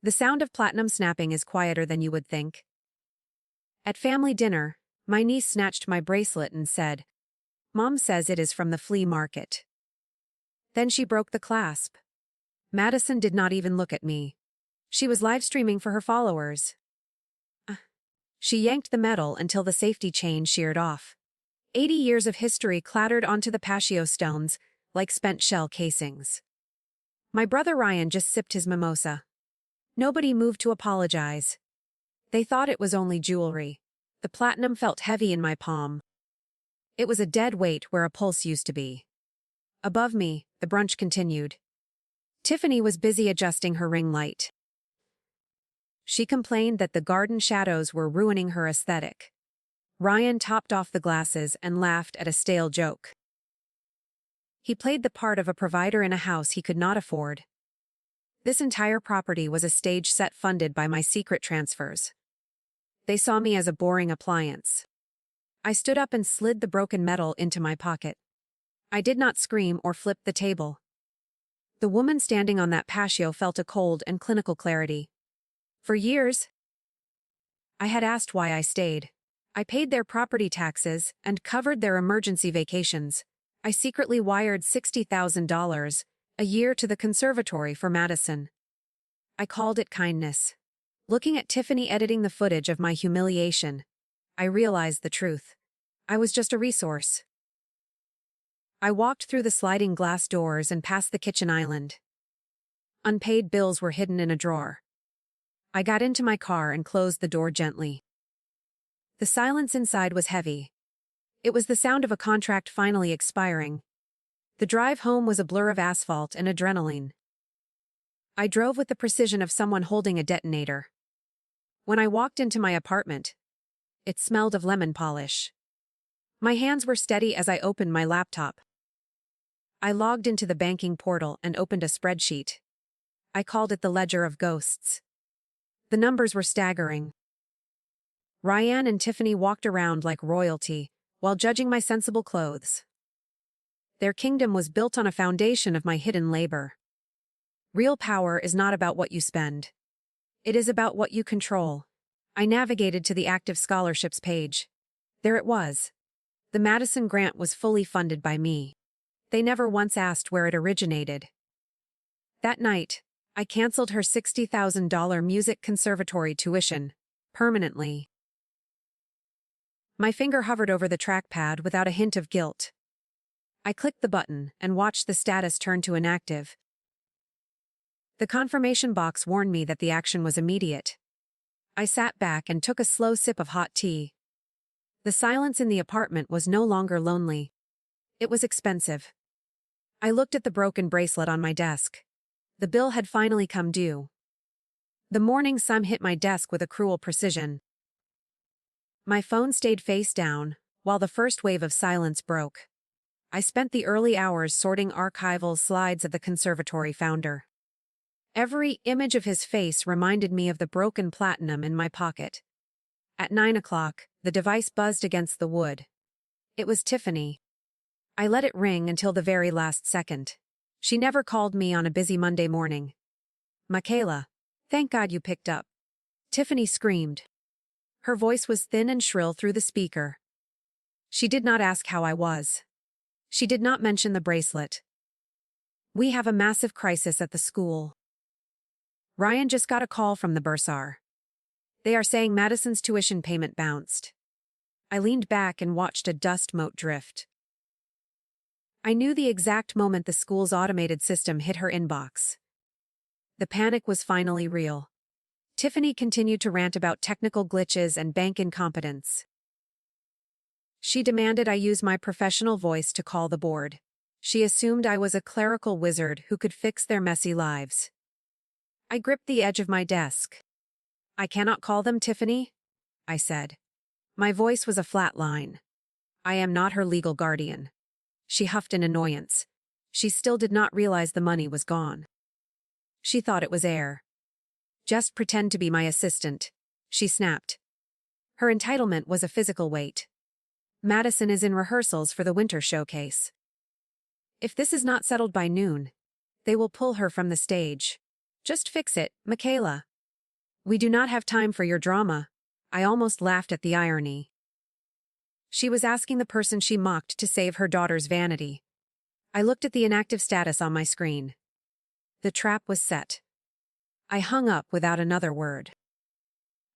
The sound of platinum snapping is quieter than you would think. At family dinner, my niece snatched my bracelet and said, "Mom says it is from the flea market." Then she broke the clasp. Madison did not even look at me. She was live streaming for her followers. She yanked the metal until the safety chain sheared off. 80 years of history clattered onto the patio stones like spent shell casings. My brother Ryan just sipped his mimosa. Nobody moved to apologize. They thought it was only jewelry. The platinum felt heavy in my palm. It was a dead weight where a pulse used to be. Above me, the brunch continued. Tiffany was busy adjusting her ring light. She complained that the garden shadows were ruining her aesthetic. Ryan topped off the glasses and laughed at a stale joke. He played the part of a provider in a house he could not afford. This entire property was a stage set funded by my secret transfers. They saw me as a boring appliance. I stood up and slid the broken metal into my pocket. I did not scream or flip the table. The woman standing on that patio felt a cold and clinical clarity. For years, I had asked why I stayed. I paid their property taxes and covered their emergency vacations. I secretly wired $60,000 a year to the conservatory for Madison. I called it kindness. Looking at Tiffany editing the footage of my humiliation, I realized the truth. I was just a resource. I walked through the sliding glass doors and past the kitchen island. Unpaid bills were hidden in a drawer. I got into my car and closed the door gently. The silence inside was heavy. It was the sound of a contract finally expiring. The drive home was a blur of asphalt and adrenaline. I drove with the precision of someone holding a detonator. When I walked into my apartment, it smelled of lemon polish. My hands were steady as I opened my laptop. I logged into the banking portal and opened a spreadsheet. I called it the Ledger of Ghosts. The numbers were staggering. Ryan and Tiffany walked around like royalty, while judging my sensible clothes. Their kingdom was built on a foundation of my hidden labor. Real power is not about what you spend. It is about what you control. I navigated to the active scholarships page. There it was. The Madison grant was fully funded by me. They never once asked where it originated. That night, I canceled her $60,000 music conservatory tuition, permanently. My finger hovered over the trackpad without a hint of guilt. I clicked the button and watched the status turn to inactive. The confirmation box warned me that the action was immediate. I sat back and took a slow sip of hot tea. The silence in the apartment was no longer lonely. It was expensive. I looked at the broken bracelet on my desk. The bill had finally come due. The morning sun hit my desk with a cruel precision. My phone stayed face down, while the first wave of silence broke. I spent the early hours sorting archival slides of the conservatory founder. Every image of his face reminded me of the broken platinum in my pocket. At 9 o'clock, the device buzzed against the wood. It was Tiffany. I let it ring until the very last second. She never called me on a busy Monday morning. "Michaela, thank God you picked up." Tiffany screamed. Her voice was thin and shrill through the speaker. She did not ask how I was. She did not mention the bracelet. "We have a massive crisis at the school. Ryan just got a call from the bursar. They are saying Madison's tuition payment bounced." I leaned back and watched a dust mote drift. I knew the exact moment the school's automated system hit her inbox. The panic was finally real. Tiffany continued to rant about technical glitches and bank incompetence. She demanded I use my professional voice to call the board. She assumed I was a clerical wizard who could fix their messy lives. I gripped the edge of my desk. "I cannot call them, Tiffany," I said. My voice was a flat line. "I am not her legal guardian." She huffed in annoyance. She still did not realize the money was gone. She thought it was air. "Just pretend to be my assistant," she snapped. Her entitlement was a physical weight. "Madison is in rehearsals for the winter showcase. If this is not settled by noon, they will pull her from the stage. Just fix it, Michaela." We do not have time for your drama. I almost laughed at the irony. She was asking the person she mocked to save her daughter's vanity. I looked at the inactive status on my screen. The trap was set. I hung up without another word.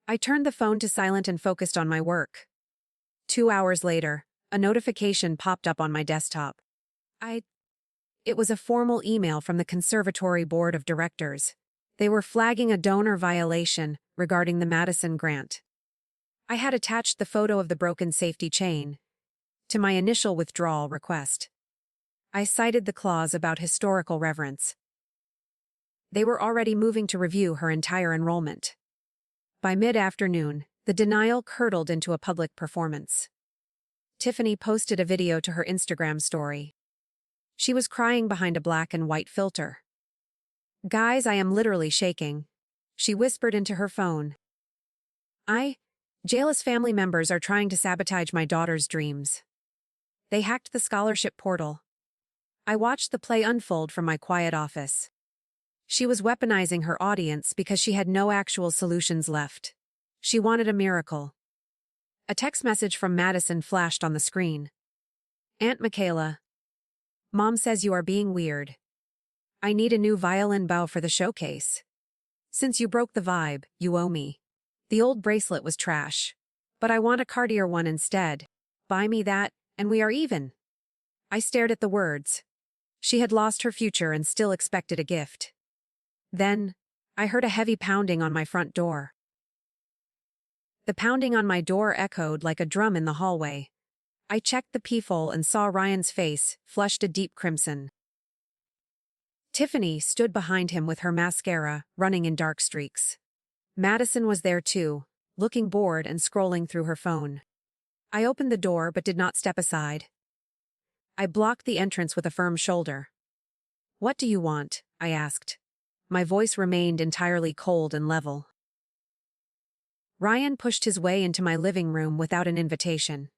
I turned the phone to silent and focused on my work. 2 hours later, a notification popped up on my desktop. It was a formal email from the Conservatory Board of Directors. They were flagging a donor violation regarding the Madison grant. I had attached the photo of the broken safety chain to my initial withdrawal request. I cited the clause about historical reverence. They were already moving to review her entire enrollment. By mid-afternoon, the denial curdled into a public performance. Tiffany posted a video to her Instagram story. She was crying behind a black and white filter. "Guys, I am literally shaking," she whispered into her phone. Jealous family members are trying to sabotage my daughter's dreams. They hacked the scholarship portal. I watched the play unfold from my quiet office. She was weaponizing her audience because she had no actual solutions left. She wanted a miracle. A text message from Madison flashed on the screen. "Aunt Michaela. Mom says you are being weird. I need a new violin bow for the showcase. Since you broke the vibe, you owe me. The old bracelet was trash. But I want a Cartier one instead. Buy me that, and we are even." I stared at the words. She had lost her future and still expected a gift. Then, I heard a heavy pounding on my front door. The pounding on my door echoed like a drum in the hallway. I checked the peephole and saw Ryan's face, flushed a deep crimson. Tiffany stood behind him with her mascara running in dark streaks. Madison was there too, looking bored and scrolling through her phone. I opened the door but did not step aside. I blocked the entrance with a firm shoulder. "What do you want?" I asked. My voice remained entirely cold and level. Ryan pushed his way into my living room without an invitation.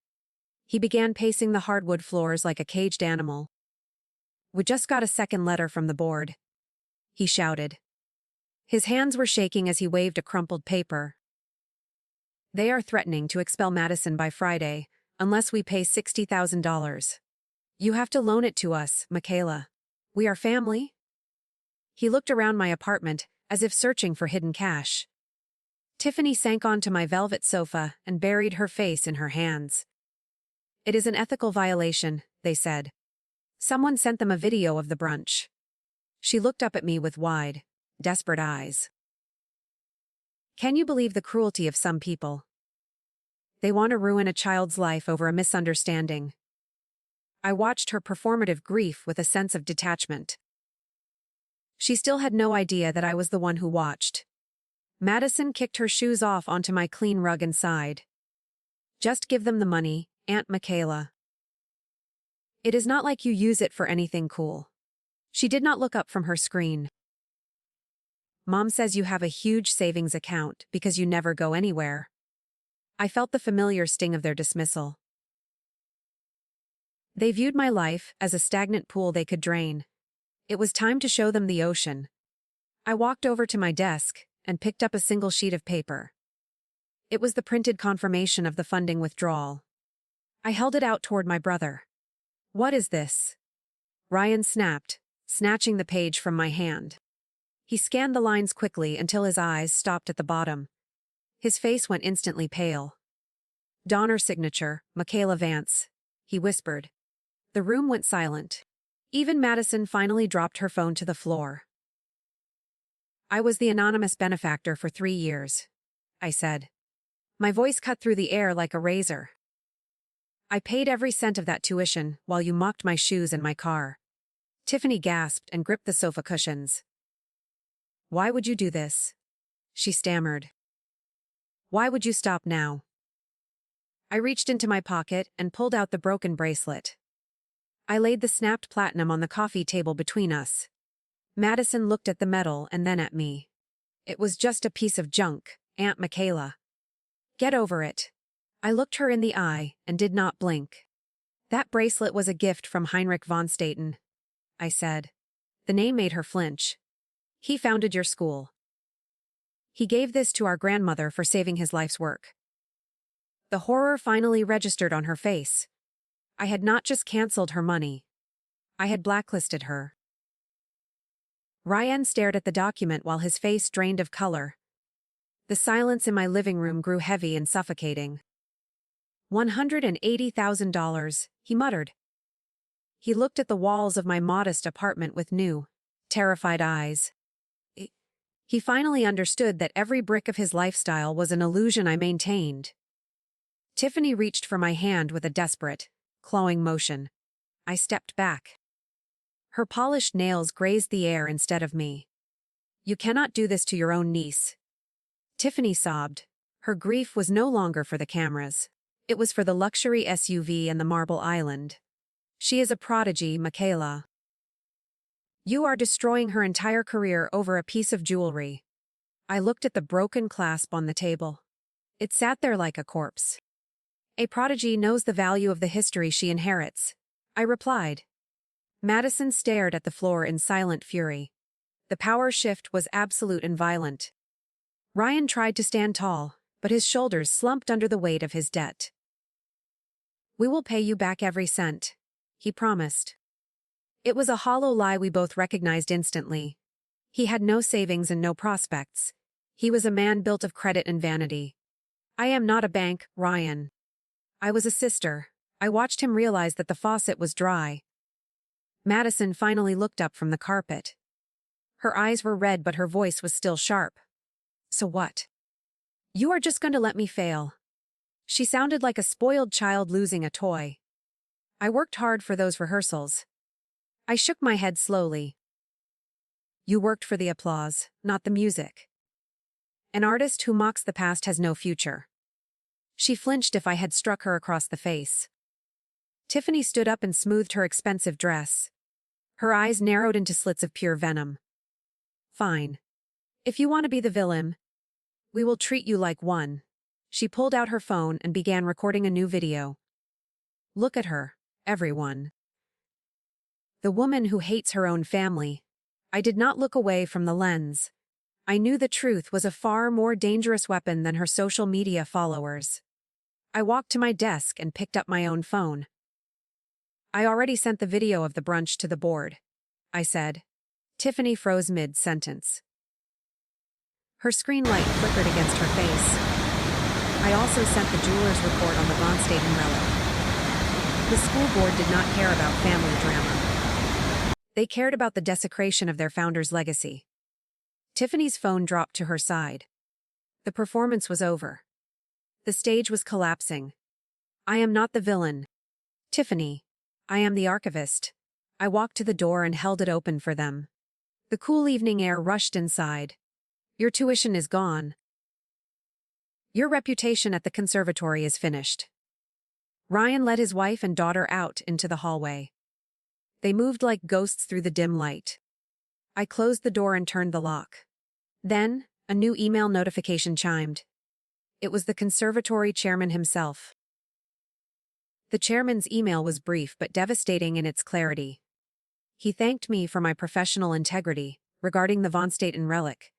He began pacing the hardwood floors like a caged animal. "We just got a second letter from the board," he shouted. His hands were shaking as he waved a crumpled paper. "They are threatening to expel Madison by Friday, unless we pay $60,000. You have to loan it to us, Michaela. We are family." He looked around my apartment, as if searching for hidden cash. Tiffany sank onto my velvet sofa and buried her face in her hands. "It is an ethical violation," they said. Someone sent them a video of the brunch. She looked up at me with wide, desperate eyes. "Can you believe the cruelty of some people? They want to ruin a child's life over a misunderstanding." I watched her performative grief with a sense of detachment. She still had no idea that I was the one who watched. Madison kicked her shoes off onto my clean rug and sighed. "Just give them the money, Aunt Michaela. It is not like you use it for anything cool." She did not look up from her screen. "Mom says you have a huge savings account because you never go anywhere." I felt the familiar sting of their dismissal. They viewed my life as a stagnant pool they could drain. It was time to show them the ocean. I walked over to my desk and picked up a single sheet of paper. It was the printed confirmation of the funding withdrawal. I held it out toward my brother. "What is this?" Ryan snapped, snatching the page from my hand. He scanned the lines quickly until his eyes stopped at the bottom. His face went instantly pale. "Donor signature, Michaela Vance," he whispered. The room went silent. Even Madison finally dropped her phone to the floor. "I was the anonymous benefactor for 3 years," I said. My voice cut through the air like a razor. "I paid every cent of that tuition while you mocked my shoes and my car." Tiffany gasped and gripped the sofa cushions. "Why would you do this?" she stammered. "Why would you stop now?" I reached into my pocket and pulled out the broken bracelet. I laid the snapped platinum on the coffee table between us. Madison looked at the metal and then at me. "It was just a piece of junk, Aunt Michaela. Get over it." I looked her in the eye and did not blink. "That bracelet was a gift from Heinrich von Staten," I said. The name made her flinch. "He founded your school." He gave this to our grandmother for saving his life's work. The horror finally registered on her face. I had not just cancelled her money. I had blacklisted her. Ryan stared at the document while his face drained of color. The silence in my living room grew heavy and suffocating. $180,000, he muttered. He looked at the walls of my modest apartment with new, terrified eyes. He finally understood that every brick of his lifestyle was an illusion I maintained. Tiffany reached for my hand with a desperate, clawing motion. I stepped back. Her polished nails grazed the air instead of me. "You cannot do this to your own niece." Tiffany sobbed. Her grief was no longer for the cameras. It was for the luxury SUV and the marble island. "She is a prodigy, Michaela. You are destroying her entire career over a piece of jewelry." I looked at the broken clasp on the table. It sat there like a corpse. "A prodigy knows the value of the history she inherits," I replied. Madison stared at the floor in silent fury. The power shift was absolute and violent. Ryan tried to stand tall, but his shoulders slumped under the weight of his debt. "We will pay you back every cent," he promised. It was a hollow lie we both recognized instantly. He had no savings and no prospects. He was a man built of credit and vanity. "I am not a bank, Ryan." I was a sister. I watched him realize that the faucet was dry. Madison finally looked up from the carpet. Her eyes were red, but her voice was still sharp. "So what? You are just going to let me fail?" She sounded like a spoiled child losing a toy. "I worked hard for those rehearsals." I shook my head slowly. "You worked for the applause, not the music. An artist who mocks the past has no future." She flinched if I had struck her across the face. Tiffany stood up and smoothed her expensive dress. Her eyes narrowed into slits of pure venom. "Fine. If you want to be the villain, we will treat you like one." She pulled out her phone and began recording a new video. "Look at her, everyone. The woman who hates her own family." I did not look away from the lens. I knew the truth was a far more dangerous weapon than her social media followers. I walked to my desk and picked up my own phone. "I already sent the video of the brunch to the board," I said. Tiffany froze mid-sentence. Her screen light flickered against her face. "I also sent the jeweler's report on the von Staten relic." The school board did not care about family drama. They cared about the desecration of their founder's legacy. Tiffany's phone dropped to her side. The performance was over. The stage was collapsing. "I am not the villain, Tiffany. I am the archivist." I walked to the door and held it open for them. The cool evening air rushed inside. "Your tuition is gone. Your reputation at the conservatory is finished." Ryan led his wife and daughter out into the hallway. They moved like ghosts through the dim light. I closed the door and turned the lock. Then, a new email notification chimed. It was the conservatory chairman himself. The chairman's email was brief but devastating in its clarity. He thanked me for my professional integrity regarding the von Staten relic.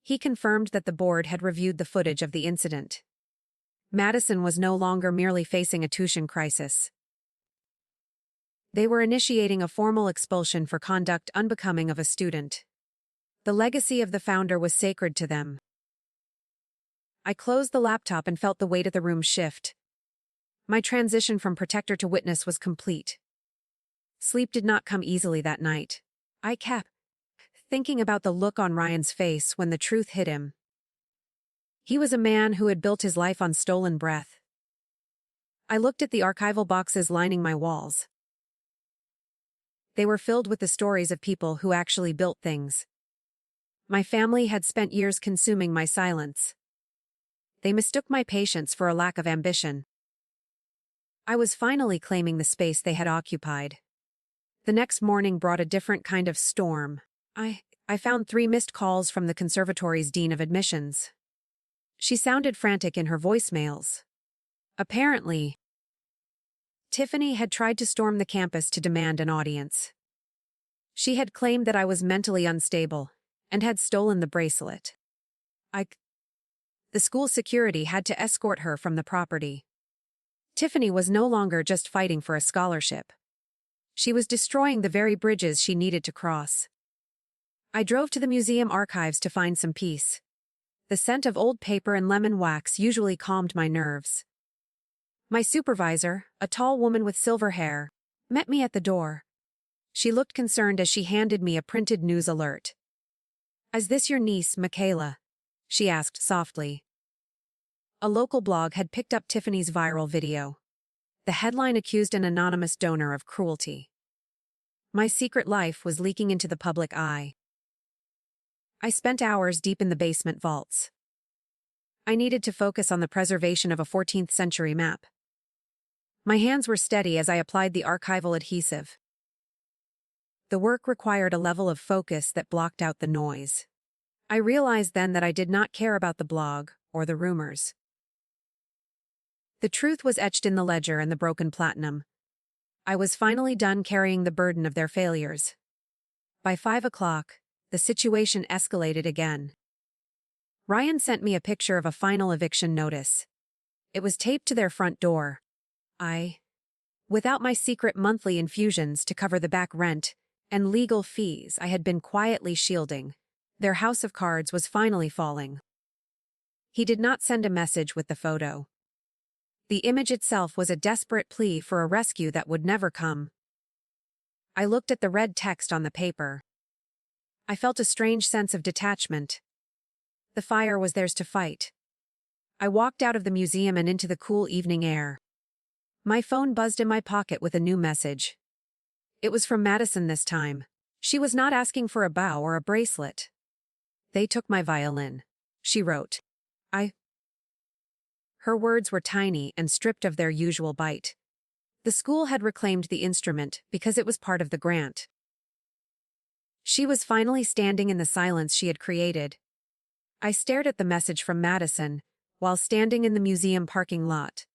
He confirmed that the board had reviewed the footage of the incident. Madison was no longer merely facing a tuition crisis. They were initiating a formal expulsion for conduct unbecoming of a student. The legacy of the founder was sacred to them. I closed the laptop and felt the weight of the room shift. My transition from protector to witness was complete. Sleep did not come easily that night. I kept thinking about the look on Ryan's face when the truth hit him. He was a man who had built his life on stolen breath. I looked at the archival boxes lining my walls. They were filled with the stories of people who actually built things. My family had spent years consuming my silence. They mistook my patience for a lack of ambition. I was finally claiming the space they had occupied. The next morning brought a different kind of storm. I found 3 missed calls from the conservatory's dean of admissions. She sounded frantic in her voicemails. Apparently, Tiffany had tried to storm the campus to demand an audience. She had claimed that I was mentally unstable, and had stolen the bracelet. The school security had to escort her from the property. Tiffany was no longer just fighting for a scholarship. She was destroying the very bridges she needed to cross. I drove to the museum archives to find some peace. The scent of old paper and lemon wax usually calmed my nerves. My supervisor, a tall woman with silver hair, met me at the door. She looked concerned as she handed me a printed news alert. "Is this your niece, Michaela?" she asked softly. A local blog had picked up Tiffany's viral video. The headline accused an anonymous donor of cruelty. My secret life was leaking into the public eye. I spent hours deep in the basement vaults. I needed to focus on the preservation of a 14th century map. My hands were steady as I applied the archival adhesive. The work required a level of focus that blocked out the noise. I realized then that I did not care about the blog or the rumors. The truth was etched in the ledger and the broken platinum. I was finally done carrying the burden of their failures. By 5 o'clock, the situation escalated again. Ryan sent me a picture of a final eviction notice. It was taped to their front door. Without my secret monthly infusions to cover the back rent and legal fees I had been quietly shielding, their house of cards was finally falling. He did not send a message with the photo. The image itself was a desperate plea for a rescue that would never come. I looked at the red text on the paper. I felt a strange sense of detachment. The fire was theirs to fight. I walked out of the museum and into the cool evening air. My phone buzzed in my pocket with a new message. It was from Madison this time. She was not asking for a bow or a bracelet. "They took my violin," she wrote. Her words were tiny and stripped of their usual bite. The school had reclaimed the instrument because it was part of the grant. She was finally standing in the silence she had created. I stared at the message from Madison while standing in the museum parking lot.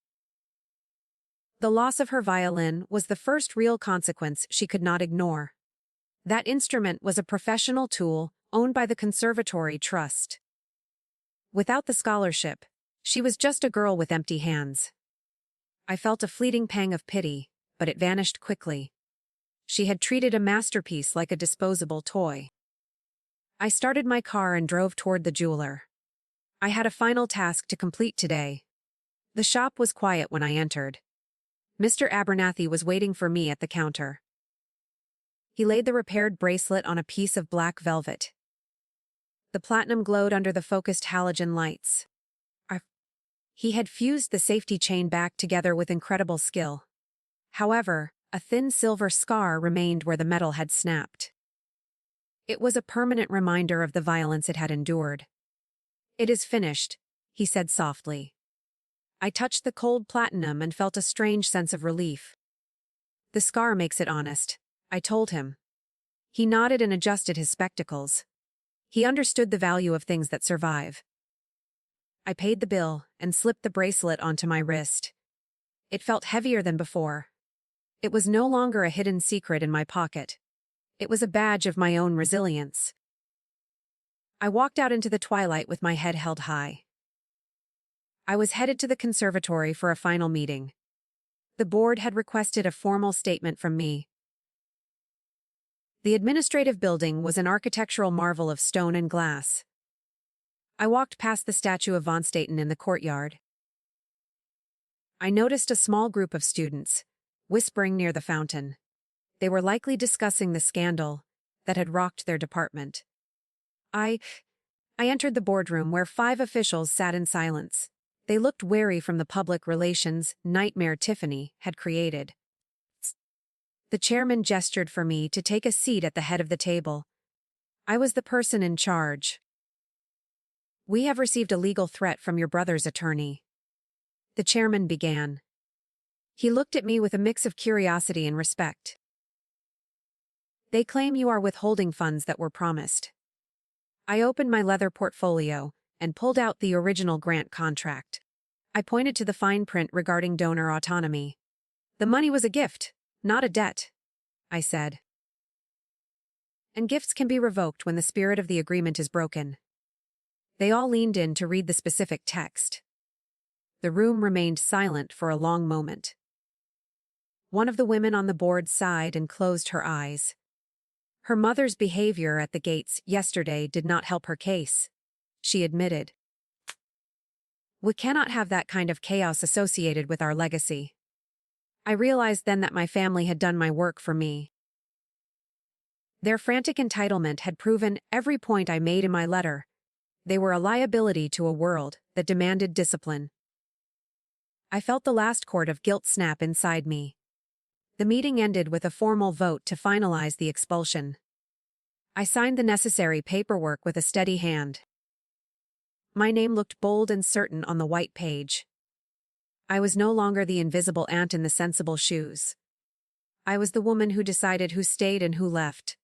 The loss of her violin was the first real consequence she could not ignore. That instrument was a professional tool owned by the Conservatory Trust. Without the scholarship, she was just a girl with empty hands. I felt a fleeting pang of pity, but it vanished quickly. She had treated a masterpiece like a disposable toy. I started my car and drove toward the jeweler. I had a final task to complete today. The shop was quiet when I entered. Mr. Abernathy was waiting for me at the counter. He laid the repaired bracelet on a piece of black velvet. The platinum glowed under the focused halogen lights. He had fused the safety chain back together with incredible skill. However, a thin silver scar remained where the metal had snapped. It was a permanent reminder of the violence it had endured. "It is finished," he said softly. I touched the cold platinum and felt a strange sense of relief. "The scar makes it honest," I told him. He nodded and adjusted his spectacles. He understood the value of things that survive. I paid the bill and slipped the bracelet onto my wrist. It felt heavier than before. It was no longer a hidden secret in my pocket. It was a badge of my own resilience. I walked out into the twilight with my head held high. I was headed to the conservatory for a final meeting. The board had requested a formal statement from me. The administrative building was an architectural marvel of stone and glass. I walked past the statue of von Staten in the courtyard. I noticed a small group of students, whispering near the fountain. They were likely discussing the scandal that had rocked their department. I entered the boardroom where 5 officials sat in silence. They looked wary from the public relations nightmare Tiffany had created. The chairman gestured for me to take a seat at the head of the table. I was the person in charge. "We have received a legal threat from your brother's attorney," the chairman began. He looked at me with a mix of curiosity and respect. "They claim you are withholding funds that were promised." I opened my leather portfolio and pulled out the original grant contract. I pointed to the fine print regarding donor autonomy. "The money was a gift, not a debt," I said. and gifts can be revoked when the spirit of the agreement is broken. They all leaned in to read the specific text. The room remained silent for a long moment. One of the women on the board sighed and closed her eyes. Her mother's behavior at the gates yesterday did not help her case, she admitted. We cannot have that kind of chaos associated with our legacy. I realized then that my family had done my work for me. Their frantic entitlement had proven every point I made in my letter. They were a liability to a world that demanded discipline. I felt the last cord of guilt snap inside me. The meeting ended with a formal vote to finalize the expulsion. I signed the necessary paperwork with a steady hand. My name looked bold and certain on the white page. I was no longer the invisible ant in the sensible shoes. I was the woman who decided who stayed and who left.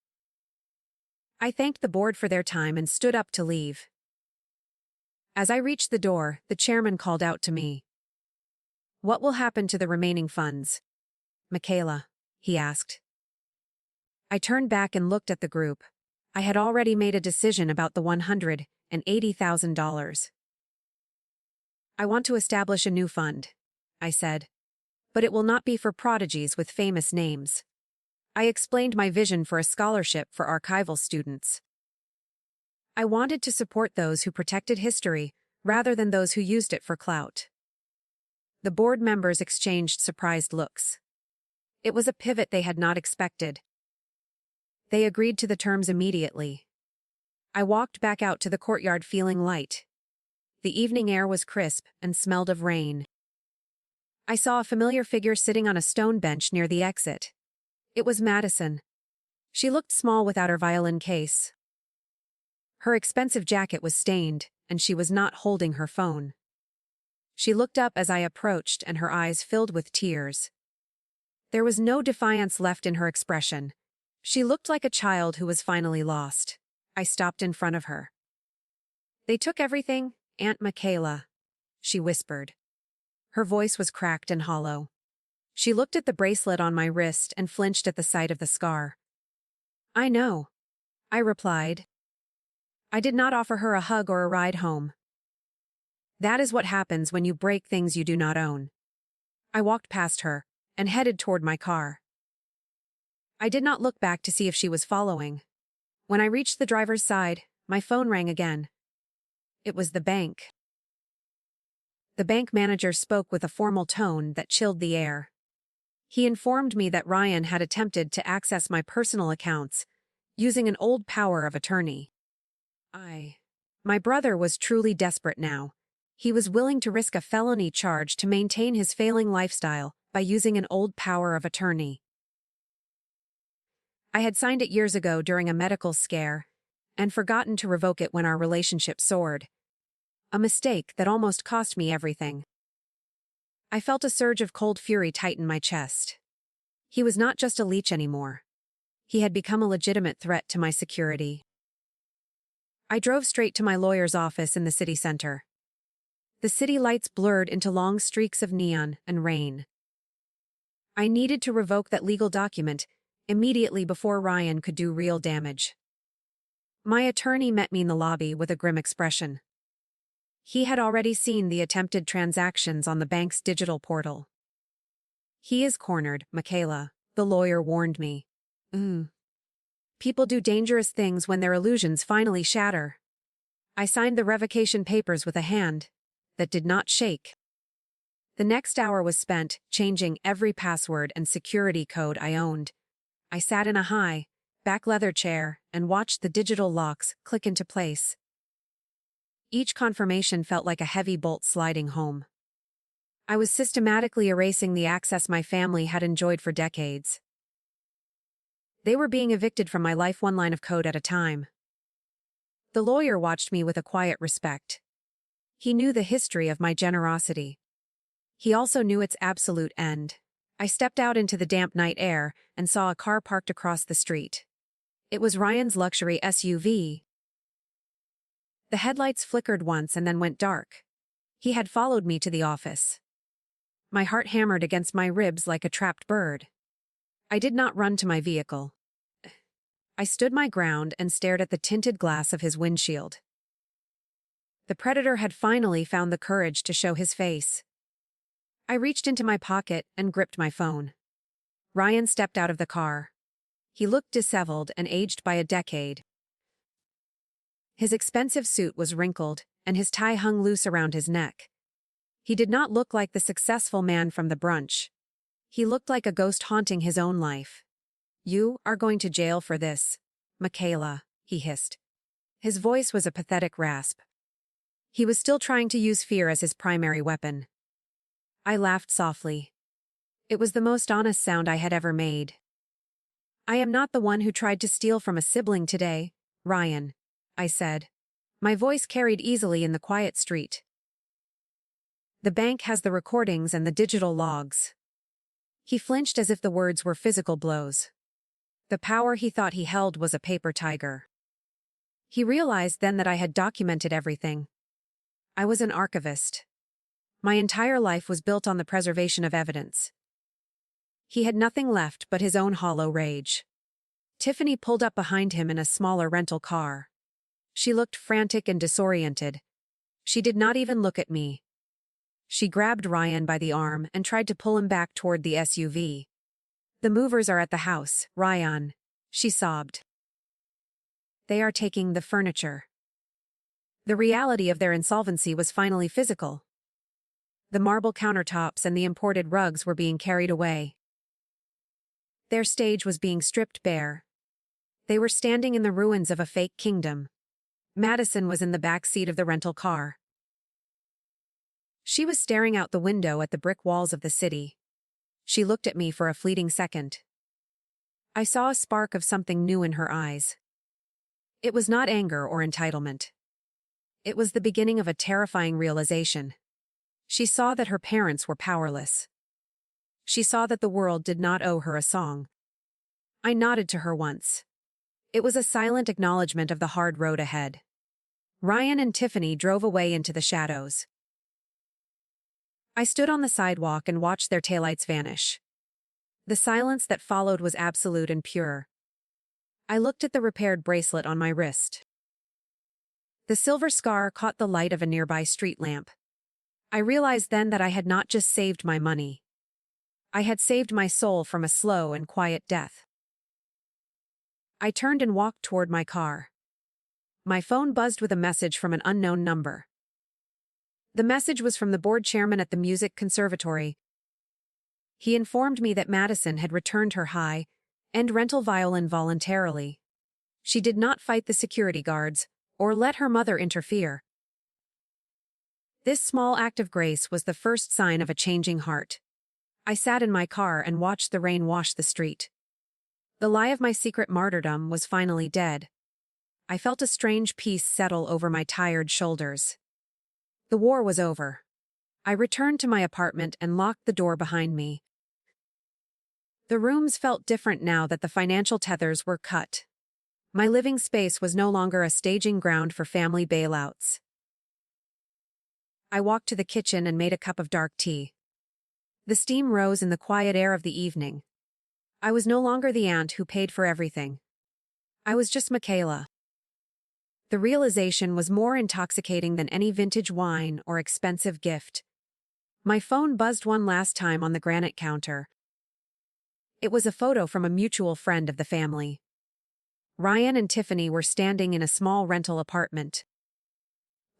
I thanked the board for their time and stood up to leave. As I reached the door, the chairman called out to me. "What will happen to the remaining funds, Michaela?" he asked. I turned back and looked at the group. I had already made a decision about the $180,000. "I want to establish a new fund," I said. "But it will not be for prodigies with famous names." I explained my vision for a scholarship for archival students. I wanted to support those who protected history, rather than those who used it for clout. The board members exchanged surprised looks. It was a pivot they had not expected. They agreed to the terms immediately. I walked back out to the courtyard feeling light. The evening air was crisp and smelled of rain. I saw a familiar figure sitting on a stone bench near the exit. It was Madison. She looked small without her violin case. Her expensive jacket was stained, and she was not holding her phone. She looked up as I approached, and her eyes filled with tears. There was no defiance left in her expression. She looked like a child who was finally lost. I stopped in front of her. "They took everything, Aunt Michaela," she whispered. Her voice was cracked and hollow. She looked at the bracelet on my wrist and flinched at the sight of the scar. "I know," I replied. I did not offer her a hug or a ride home. That is what happens when you break things you do not own. I walked past her and headed toward my car. I did not look back to see if she was following. When I reached the driver's side, my phone rang again. It was the bank. The bank manager spoke with a formal tone that chilled the air. He informed me that Ryan had attempted to access my personal accounts using an old power of attorney. My brother was truly desperate now. He was willing to risk a felony charge to maintain his failing lifestyle by using an old power of attorney. I had signed it years ago during a medical scare and forgotten to revoke it when our relationship soared. A mistake that almost cost me everything. I felt a surge of cold fury tighten my chest. He was not just a leech anymore. He had become a legitimate threat to my security. I drove straight to my lawyer's office in the city center. The city lights blurred into long streaks of neon and rain. I needed to revoke that legal document immediately before Ryan could do real damage. My attorney met me in the lobby with a grim expression. He had already seen the attempted transactions on the bank's digital portal. "He is cornered, Michaela," the lawyer warned me. People do dangerous things when their illusions finally shatter. I signed the revocation papers with a hand that did not shake. The next hour was spent changing every password and security code I owned. I sat in a high, back leather chair and watched the digital locks click into place. Each confirmation felt like a heavy bolt sliding home. I was systematically erasing the access my family had enjoyed for decades. They were being evicted from my life one line of code at a time. The lawyer watched me with a quiet respect. He knew the history of my generosity. He also knew its absolute end. I stepped out into the damp night air and saw a car parked across the street. It was Ryan's luxury SUV. The headlights flickered once and then went dark. He had followed me to the office. My heart hammered against my ribs like a trapped bird. I did not run to my vehicle. I stood my ground and stared at the tinted glass of his windshield. The predator had finally found the courage to show his face. I reached into my pocket and gripped my phone. Ryan stepped out of the car. He looked disheveled and aged by a decade. His expensive suit was wrinkled, and his tie hung loose around his neck. He did not look like the successful man from the brunch. He looked like a ghost haunting his own life. "You are going to jail for this, Michaela," he hissed. His voice was a pathetic rasp. He was still trying to use fear as his primary weapon. I laughed softly. It was the most honest sound I had ever made. "I am not the one who tried to steal from a sibling today, Ryan," I said. My voice carried easily in the quiet street. "The bank has the recordings and the digital logs." He flinched as if the words were physical blows. The power he thought he held was a paper tiger. He realized then that I had documented everything. I was an archivist. My entire life was built on the preservation of evidence. He had nothing left but his own hollow rage. Tiffany pulled up behind him in a smaller rental car. She looked frantic and disoriented. She did not even look at me. She grabbed Ryan by the arm and tried to pull him back toward the SUV. "The movers are at the house, Ryan," she sobbed. "They are taking the furniture." The reality of their insolvency was finally physical. The marble countertops and the imported rugs were being carried away. Their stage was being stripped bare. They were standing in the ruins of a fake kingdom. Madison was in the back seat of the rental car. She was staring out the window at the brick walls of the city. She looked at me for a fleeting second. I saw a spark of something new in her eyes. It was not anger or entitlement. It was the beginning of a terrifying realization. She saw that her parents were powerless. She saw that the world did not owe her a song. I nodded to her once. It was a silent acknowledgement of the hard road ahead. Ryan and Tiffany drove away into the shadows. I stood on the sidewalk and watched their taillights vanish. The silence that followed was absolute and pure. I looked at the repaired bracelet on my wrist. The silver scar caught the light of a nearby street lamp. I realized then that I had not just saved my money. I had saved my soul from a slow and quiet death. I turned and walked toward my car. My phone buzzed with a message from an unknown number. The message was from the board chairman at the music conservatory. He informed me that Madison had returned her high-end rental violin voluntarily. She did not fight the security guards or let her mother interfere. This small act of grace was the first sign of a changing heart. I sat in my car and watched the rain wash the street. The lie of my secret martyrdom was finally dead. I felt a strange peace settle over my tired shoulders. The war was over. I returned to my apartment and locked the door behind me. The rooms felt different now that the financial tethers were cut. My living space was no longer a staging ground for family bailouts. I walked to the kitchen and made a cup of dark tea. The steam rose in the quiet air of the evening. I was no longer the aunt who paid for everything. I was just Michaela. The realization was more intoxicating than any vintage wine or expensive gift. My phone buzzed one last time on the granite counter. It was a photo from a mutual friend of the family. Ryan and Tiffany were standing in a small rental apartment.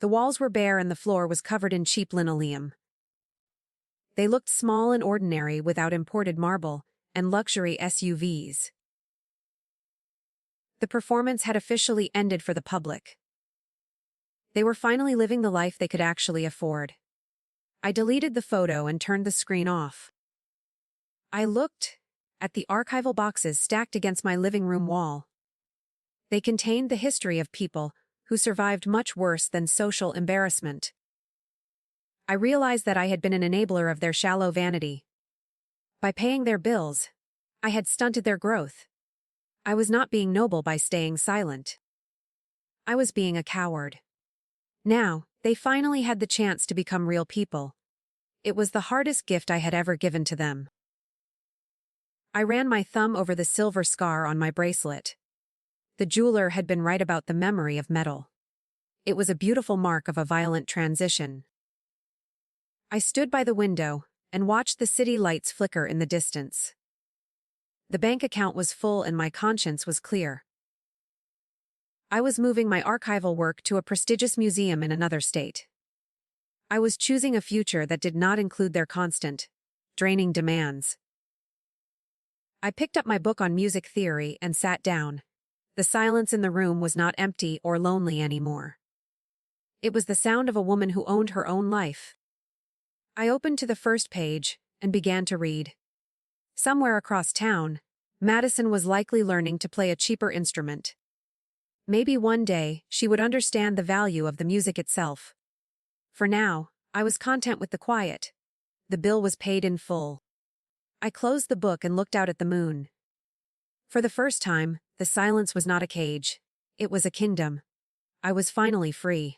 The walls were bare and the floor was covered in cheap linoleum. They looked small and ordinary without imported marble and luxury SUVs. The performance had officially ended for the public. They were finally living the life they could actually afford. I deleted the photo and turned the screen off. I looked at the archival boxes stacked against my living room wall. They contained the history of people who survived much worse than social embarrassment. I realized that I had been an enabler of their shallow vanity. By paying their bills, I had stunted their growth. I was not being noble by staying silent. I was being a coward. Now, they finally had the chance to become real people. It was the hardest gift I had ever given to them. I ran my thumb over the silver scar on my bracelet. The jeweler had been right about the memory of metal. It was a beautiful mark of a violent transition. I stood by the window and watched the city lights flicker in the distance. The bank account was full and my conscience was clear. I was moving my archival work to a prestigious museum in another state. I was choosing a future that did not include their constant, draining demands. I picked up my book on music theory and sat down. The silence in the room was not empty or lonely anymore. It was the sound of a woman who owned her own life. I opened to the first page and began to read. Somewhere across town, Madison was likely learning to play a cheaper instrument. Maybe one day she would understand the value of the music itself. For now, I was content with the quiet. The bill was paid in full. I closed the book and looked out at the moon. For the first time, the silence was not a cage. It was a kingdom. I was finally free.